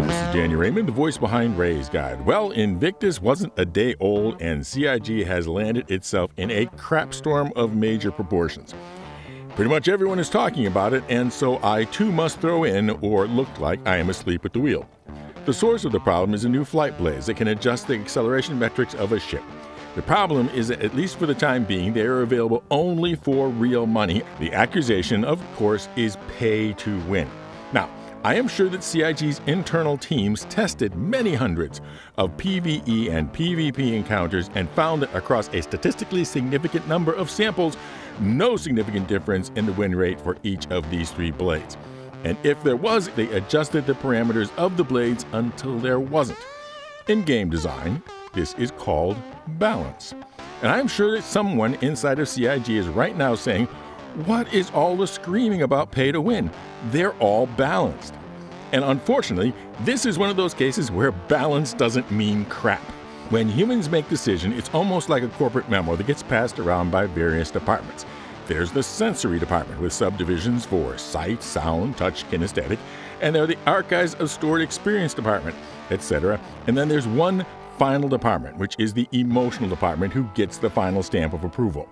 Hello, this is Danny Raymond, the voice behind Ray's Guide. Well, Invictus wasn't a day old, and CIG has landed itself in a crap storm of major proportions. Pretty much everyone is talking about it, and so I too must throw in or look like I am asleep at the wheel. The source of the problem is a new flight blaze that can adjust the acceleration metrics of a ship. The problem is that, at least for the time being, they are available only for real money. The accusation, of course, is pay to win. Now, I am sure that CIG's internal teams tested many hundreds of PvE and PvP encounters and found that across a statistically significant number of samples, no significant difference in the win rate for each of these three blades. And if there was, they adjusted the parameters of the blades until there wasn't. In game design, this is called balance. And I'm sure that someone inside of CIG is right now saying, what is all the screaming about pay to win? They're all balanced. And unfortunately, this is one of those cases where balance doesn't mean crap. When humans make decisions, it's almost like a corporate memo that gets passed around by various departments. There's the sensory department with subdivisions for sight, sound, touch, kinesthetic, and there are the archives of stored experience department, etc. And then there's one final department, which is the emotional department, who gets the final stamp of approval.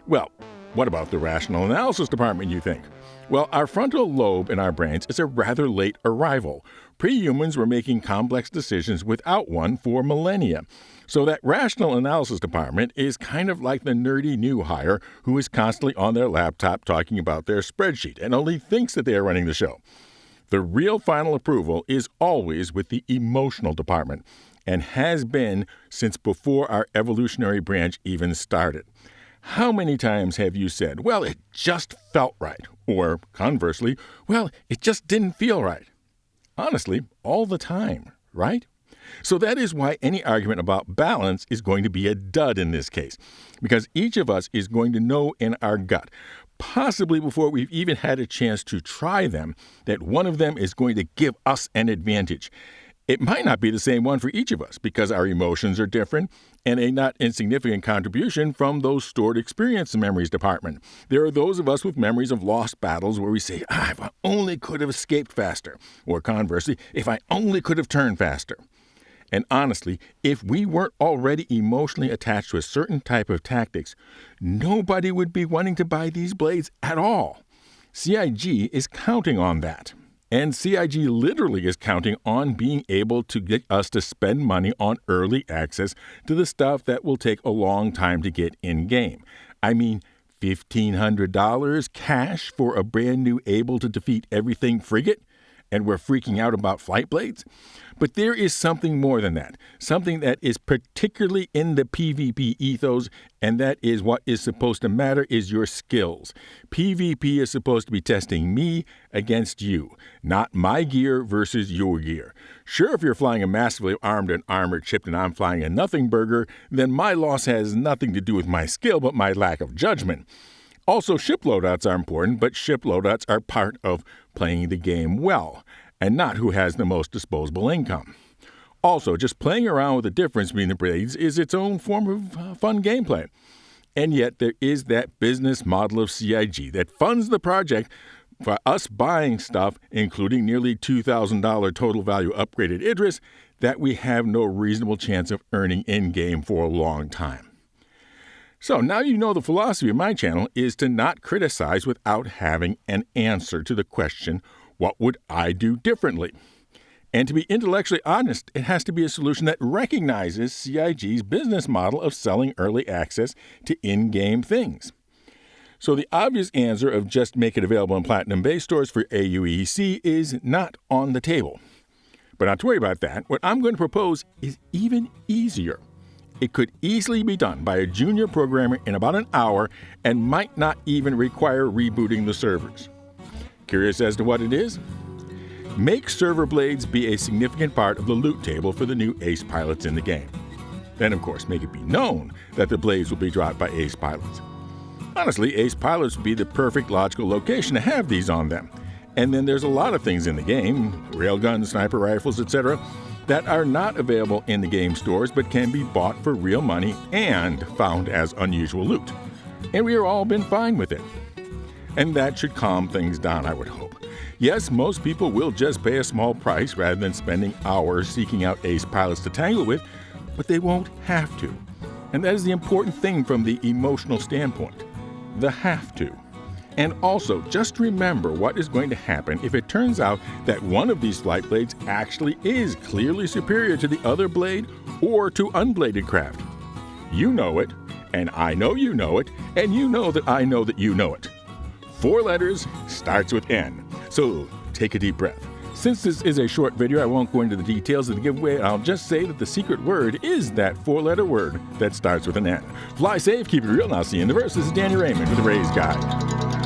Well, what about the rational analysis department, you think? Well, our frontal lobe in our brains is a rather late arrival. Pre-humans were making complex decisions without one for millennia. So that rational analysis department is kind of like the nerdy new hire who is constantly on their laptop talking about their spreadsheet and only thinks that they are running the show. The real final approval is always with the emotional department and has been since before our evolutionary branch even started. How many times have you said, well, it just felt right? Or conversely, well, it just didn't feel right? Honestly, all the time, right? So that is why any argument about balance is going to be a dud in this case, because each of us is going to know in our gut, possibly before we've even had a chance to try them, that one of them is going to give us an advantage. It might not be the same one for each of us because our emotions are different and a not insignificant contribution from those stored experience memories department. There are those of us with memories of lost battles where we say, if I only could have escaped faster, or conversely, if I only could have turned faster. And honestly, if we weren't already emotionally attached to a certain type of tactics, nobody would be wanting to buy these blades at all. CIG is counting on that. And CIG literally is counting on being able to get us to spend money on early access to the stuff that will take a long time to get in-game. I mean, $1,500 cash for a brand new able-to-defeat-everything frigate? And we're freaking out about flight blades? But there is something more than that, something that is particularly in the PvP ethos, and that is what is supposed to matter is your skills. PvP is supposed to be testing me against you, not my gear versus your gear. Sure, if you're flying a massively armed and armored ship and I'm flying a nothing burger, then my loss has nothing to do with my skill but my lack of judgment. Also, ship loadouts are important, but ship loadouts are part of playing the game well, and not who has the most disposable income. Also, just playing around with the difference between the blades is its own form of fun gameplay. And yet there is that business model of CIG that funds the project for us buying stuff, including nearly $2,000 total value upgraded Idris, that we have no reasonable chance of earning in-game for a long time. So now you know the philosophy of my channel is to not criticize without having an answer to the question, what would I do differently? And to be intellectually honest, it has to be a solution that recognizes CIG's business model of selling early access to in-game things. So the obvious answer of just make it available in Platinum-based stores for AUEC is not on the table. But not to worry about that, what I'm going to propose is even easier. It could easily be done by a junior programmer in about an hour and might not even require rebooting the servers. Curious as to what it is? Make server blades be a significant part of the loot table for the new ace pilots in the game. Then, of course, make it be known that the blades will be dropped by ace pilots. Honestly, ace pilots would be the perfect logical location to have these on them. And then there's a lot of things in the game, railguns, sniper rifles, etc., that are not available in the game stores but can be bought for real money and found as unusual loot. And we have all been fine with it. And that should calm things down, I would hope. Yes, most people will just pay a small price rather than spending hours seeking out ace pilots to tangle with, but they won't have to. And that is the important thing from the emotional standpoint. The have to. And also, just remember what is going to happen if it turns out that one of these flight blades actually is clearly superior to the other blade or to unbladed craft. You know it, and I know you know it, and you know that I know that you know it. 4 letters, starts with N. So take a deep breath. Since this is a short video, I won't go into the details of the giveaway. I'll just say that the secret word is that 4-letter word that starts with an N. Fly safe, keep it real, and I'll see you in the verse. This is Danny Raymond with the Raise Guide.